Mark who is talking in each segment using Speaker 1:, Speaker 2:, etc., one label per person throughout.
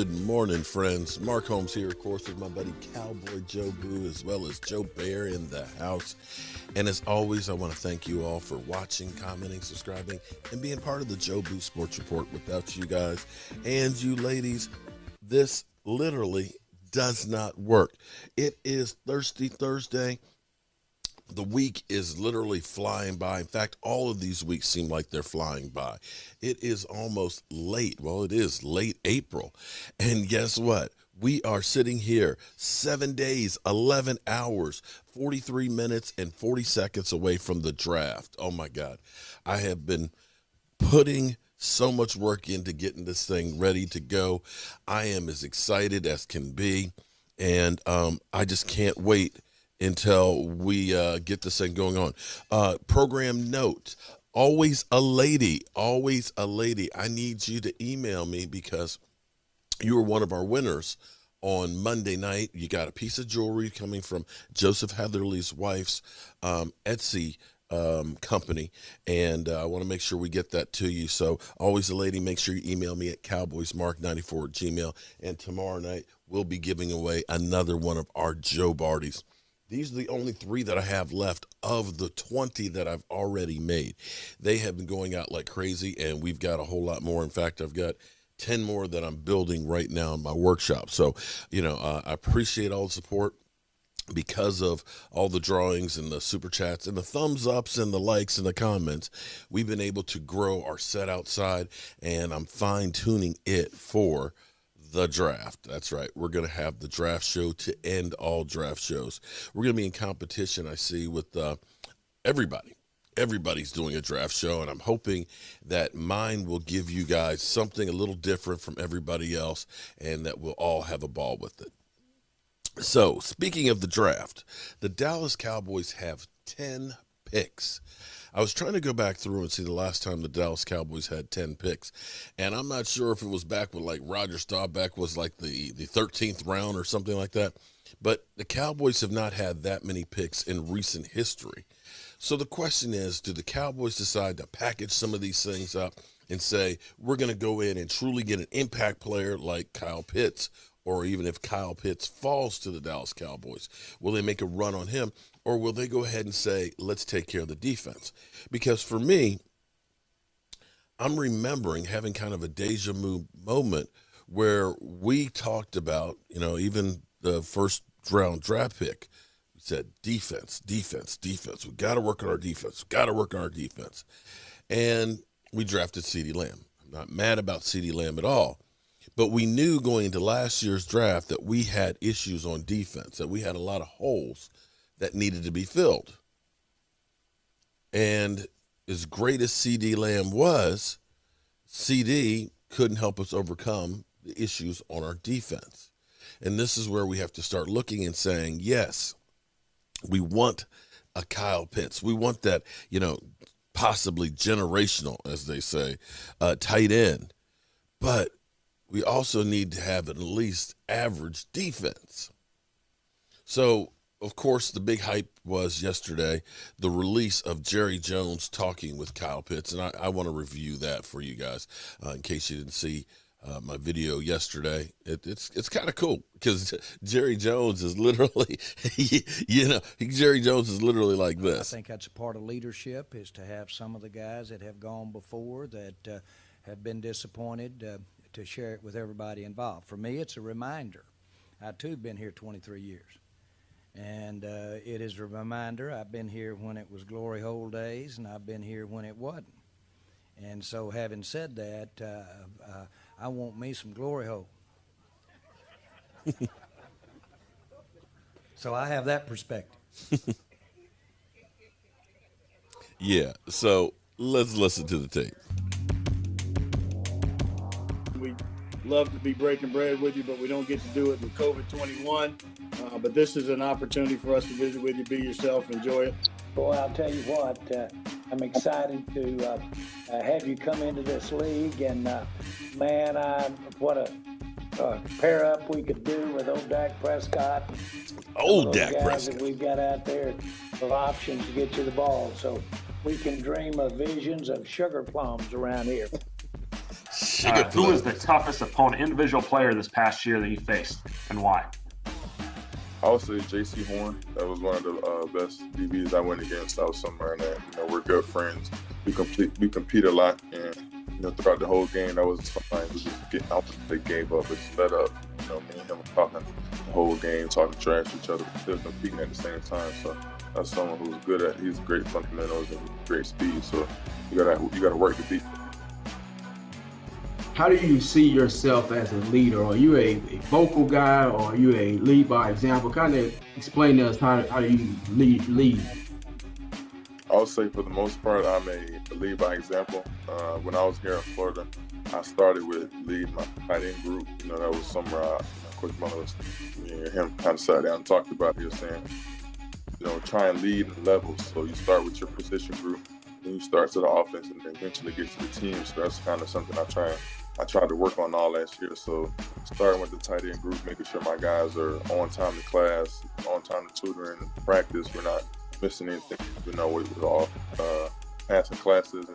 Speaker 1: Good morning, friends. Mark Holmes here, of course, with my buddy Cowboy Joe Boo, as well as Joe Bear in the house. And as always, I want to thank you all for watching, commenting, subscribing, and being part of the Joe Boo Sports Report. Without you guys and you ladies, this literally does not work. It is Thirsty Thursday. The week is literally flying by. In fact, all of these weeks seem like they're flying by. It is almost late. Well, it is late April. And guess what? We are sitting here 7 days, 11 hours, 43 minutes, and 40 seconds away from the draft. Oh, my God. I have been putting so much work into getting this thing ready to go. I am as excited as can be. And I just can't wait until we get this thing going on. Program note, always a lady. I need you to email me because you were one of our winners on Monday night. You got a piece of jewelry coming from Joseph Heatherly's wife's Etsy company, and I want to make sure we get that to you. So always a lady, make sure you email me at cowboysmark94@gmail.com, and tomorrow night we'll be giving away another one of our Joe Barties. These are the only 3 that I have left of the 20 that I've already made. They have been going out like crazy, and we've got a whole lot more. In fact, I've got 10 more that I'm building right now in my workshop. So, I appreciate all the support because of all the drawings and the super chats and the thumbs ups and the likes and the comments. We've been able to grow our set outside, and I'm fine tuning it for the draft. That's right. We're going to have the draft show to end all draft shows. We're going to be in competition, I see, with everybody. Everybody's doing a draft show, and I'm hoping that mine will give you guys something a little different from everybody else, and that we'll all have a ball with it. So, speaking of the draft, the Dallas Cowboys have 10 picks. I was trying to go back through and see the last time the Dallas Cowboys had 10 picks, and I'm not sure if it was back when, like, Roger Staubach was, like, the 13th round or something like that, but the Cowboys have not had that many picks in recent history. So the question is, do the Cowboys decide to package some of these things up and say, we're going to go in and truly get an impact player like Kyle Pitts, or even if Kyle Pitts falls to the Dallas Cowboys, will they make a run on him? Or will they go ahead and say, let's take care of the defense? Because for me, I'm remembering having kind of a deja vu moment where we talked about, even the first round draft pick. We said, defense. We got to work on our defense. And we drafted CeeDee Lamb. I'm not mad about CeeDee Lamb at all. But we knew going into last year's draft that we had issues on defense, that we had a lot of holes that needed to be filled. And as great as CeeDee Lamb was, CD couldn't help us overcome the issues on our defense. And this is where we have to start looking and saying, yes, we want a Kyle Pitts. We want that, possibly generational, as they say, tight end. But we also need to have at least average defense. So, of course, the big hype was yesterday, the release of Jerry Jones talking with Kyle Pitts, and I want to review that for you guys in case you didn't see my video yesterday. It's kind of cool because Jerry Jones is literally, Jerry Jones is literally like this.
Speaker 2: I think that's a part of leadership, is to have some of the guys that have gone before that have been disappointed to share it with everybody involved. For me, it's a reminder. I, too, have been here 23 years. And it is a reminder. I've been here when it was glory hole days, and I've been here when it wasn't. And so having said that, I want me some glory hole. So I have that perspective.
Speaker 1: Yeah, so let's listen to the tape.
Speaker 3: We love to be breaking bread with you, but we don't get to do it with COVID-21. But this is an opportunity for us to visit with you, be yourself, enjoy it.
Speaker 4: Boy, I'll tell you what, I'm excited to have you come into this league, and man, what a pair up we could do with old Dak Prescott.
Speaker 1: Old Dak Prescott.
Speaker 4: That we've got out there of options to get you the ball, so we can dream of visions of sugar plums around here.
Speaker 5: Who is the toughest opponent, individual player this past year that you faced, and why?
Speaker 6: I would say J.C. Horn. That was one of the best DBs I went against. I was somewhere in that. We're good friends. We compete a lot, and throughout the whole game, that was fine. We just getting out. They gave up. It's let up. Me and him were talking the whole game, talking trash to each other, but still competing at the same time. So that's someone who's good at. He's great fundamentals and great speed. So you gotta work to beat him.
Speaker 7: How do you see yourself as a leader? Are you a vocal guy, or are you a lead by example? Kind of explain to us how do you lead?
Speaker 6: I would say for the most part, I'm a lead by example. When I was here in Florida, I started with leading my tight end group. That was somewhere, Coach Mullins, me and him kind of sat down and talked about. He was saying, try and lead in levels. So you start with your position group, then you start to the offense, and then eventually get to the team. So that's kind of something I tried to work on all last year. So starting with the tight end group, making sure my guys are on time to class, on time to tutoring and practice. We're not missing anything. We're all passing classes,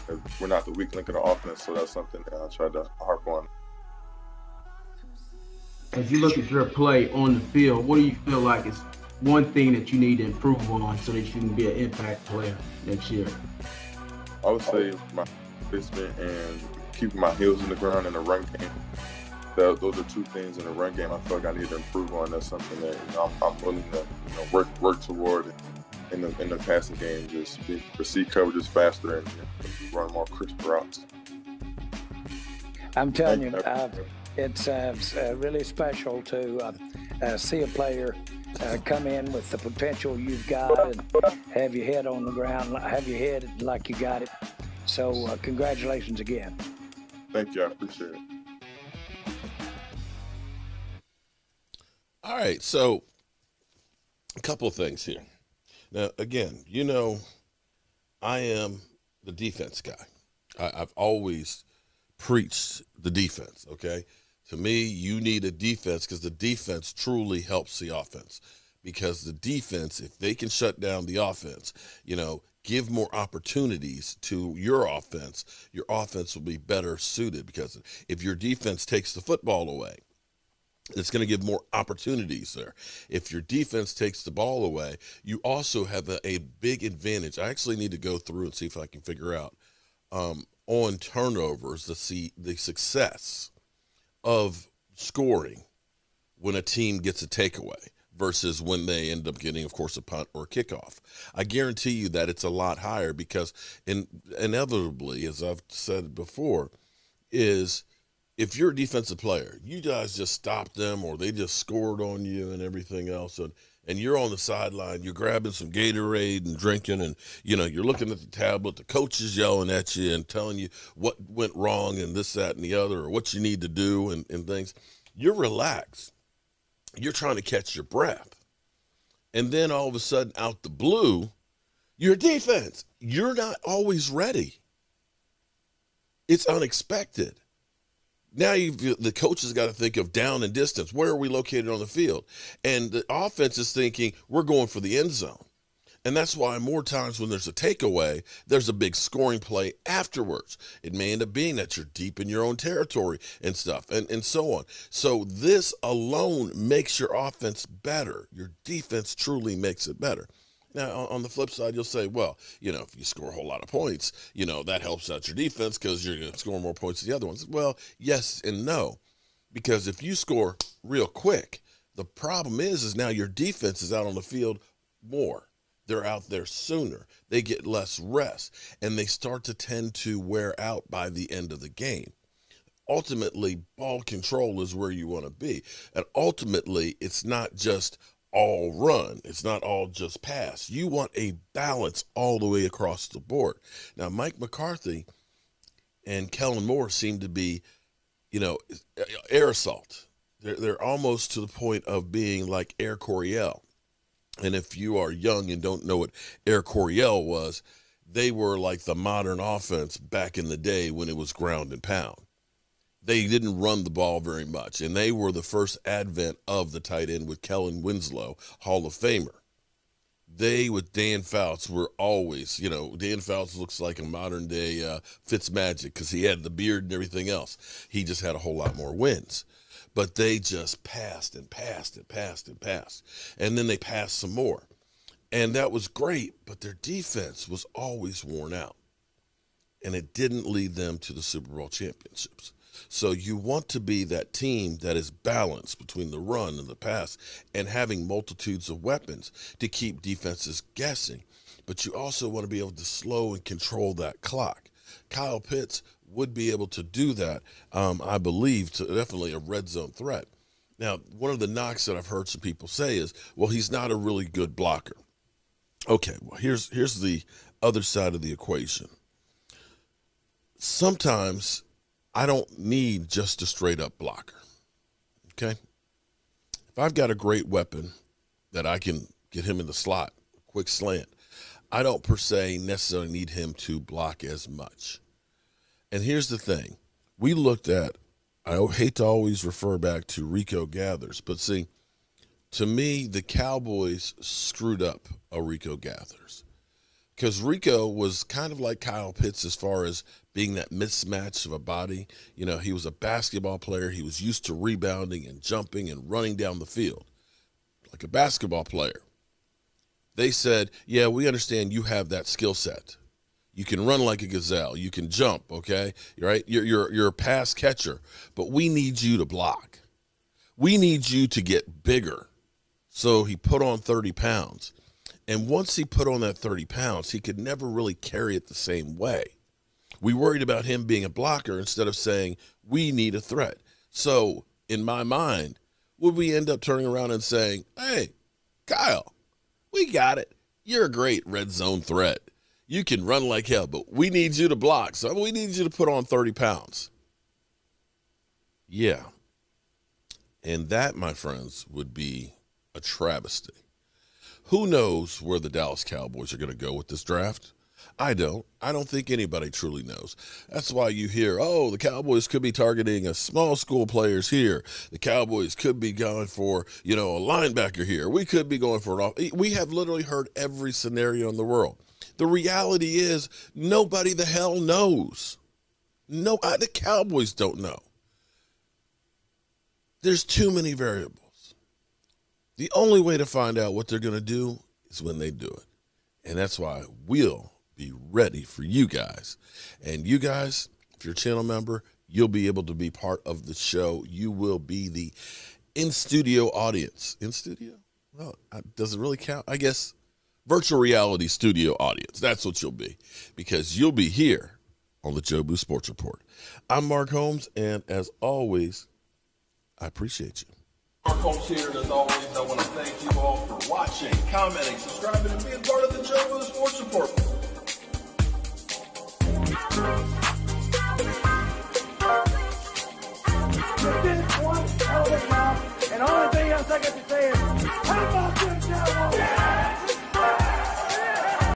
Speaker 6: and we're not the weak link in the offense. So that's something that I tried to harp on.
Speaker 7: As you look at your play on the field, what do you feel like is one thing that you need to improve on so that you can be an impact player next year?
Speaker 6: I would say my placement and keeping my heels in the ground in the run game. Those are two things in the run game I feel like I need to improve on. That's something that I'm willing to work toward in the passing game. Just receive coverages faster and run more crisp routes.
Speaker 4: I'm telling you, it's really special to see a player come in with the potential you've got and have your head on the ground, have your head like you got it. So congratulations again.
Speaker 6: Thank you. I appreciate it.
Speaker 1: All right. So a couple of things here. Now, again, I am the defense guy. I've always preached the defense, okay? To me, you need a defense because the defense truly helps the offense. Because the defense, if they can shut down the offense, give more opportunities to your offense will be better suited. Because if your defense takes the football away, it's going to give more opportunities there. If your defense takes the ball away, you also have a big advantage. I actually need to go through and see if I can figure out on turnovers to see the success of scoring when a team gets a takeaway versus when they end up getting, of course, a punt or a kickoff. I guarantee you that it's a lot higher because inevitably, as I've said before, is if you're a defensive player, you guys just stopped them or they just scored on you and everything else, and you're on the sideline, you're grabbing some Gatorade and drinking, and you're looking at the tablet, the coach is yelling at you and telling you what went wrong and this, that, and the other, or what you need to do and things. You're relaxed. You're trying to catch your breath. And then all of a sudden, out the blue, your defense, you're not always ready. It's unexpected. Now the coach has got to think of down and distance. Where are we located on the field? And the offense is thinking, we're going for the end zone. And that's why more times when there's a takeaway, there's a big scoring play afterwards. It may end up being that you're deep in your own territory and stuff and so on. So this alone makes your offense better. Your defense truly makes it better. Now, on the flip side, you'll say, well, if you score a whole lot of points, that helps out your defense because you're going to score more points than the other ones. Well, yes and no, because if you score real quick, the problem is now your defense is out on the field more. They're out there sooner. They get less rest, and they start to tend to wear out by the end of the game. Ultimately, ball control is where you want to be. And ultimately, it's not just all run. It's not all just pass. You want a balance all the way across the board. Now, Mike McCarthy and Kellen Moore seem to be, air assault. They're almost to the point of being like Air Coryell. And if you are young and don't know what Air Coryell was, they were like the modern offense back in the day when it was ground and pound. They didn't run the ball very much, and they were the first advent of the tight end with Kellen Winslow, Hall of Famer. they, with Dan Fouts, were always, Dan Fouts looks like a modern day Fitzmagic because he had the beard and everything else. He just had a whole lot more wins. But they just passed and passed and passed and passed. And then they passed some more. And that was great, but their defense was always worn out. And it didn't lead them to the Super Bowl championships. So you want to be that team that is balanced between the run and the pass and having multitudes of weapons to keep defenses guessing. But you also want to be able to slow and control that clock. Kyle Pitts would be able to do that, I believe, to definitely a red zone threat. Now, one of the knocks that I've heard some people say is, well, he's not a really good blocker. Okay, well, here's the other side of the equation. Sometimes I don't need just a straight-up blocker, okay? If I've got a great weapon that I can get him in the slot, a quick slant, I don't per se necessarily need him to block as much. And here's the thing. We looked at, I hate to always refer back to Rico Gathers, but see, to me, the Cowboys screwed up a Rico Gathers. Because Rico was kind of like Kyle Pitts as far as being that mismatch of a body. He was a basketball player. He was used to rebounding and jumping and running down the field like a basketball player. They said, yeah, we understand you have that skill set. You can run like a gazelle. You can jump, okay? Right? You're a pass catcher. But we need you to block. We need you to get bigger. So he put on 30 pounds. And once he put on that 30 pounds, he could never really carry it the same way. We worried about him being a blocker instead of saying, we need a threat. So in my mind, would we end up turning around and saying, hey, Kyle, we got it. You're a great red zone threat. You can run like hell, but we need you to block. So we need you to put on 30 pounds. Yeah. And that, my friends, would be a travesty. Who knows where the Dallas Cowboys are going to go with this draft? I don't think anybody truly knows. That's why you hear, the Cowboys could be targeting a small school players here. The Cowboys could be going for, a linebacker here. We could be going for we have literally heard every scenario in the world. The reality is nobody the hell knows. The Cowboys don't know. There's too many variables. The only way to find out what they're going to do is when they do it. And that's why we'll be ready for you guys. And you guys, if you're a channel member, you'll be able to be part of the show. You will be the in-studio audience. In-studio? Well, does it really count? I guess virtual reality studio audience. That's what you'll be, because you'll be here on the Joe Boo Sports Report. I'm Mark Holmes, and as always, I appreciate you.
Speaker 8: Mark Holmes here, and as always, I want to thank you all for watching, commenting, subscribing, and being part of the Joe Boo Sports Report.
Speaker 9: You did one hell of a job, and the only thing else I got to say is, how about them Cowboys?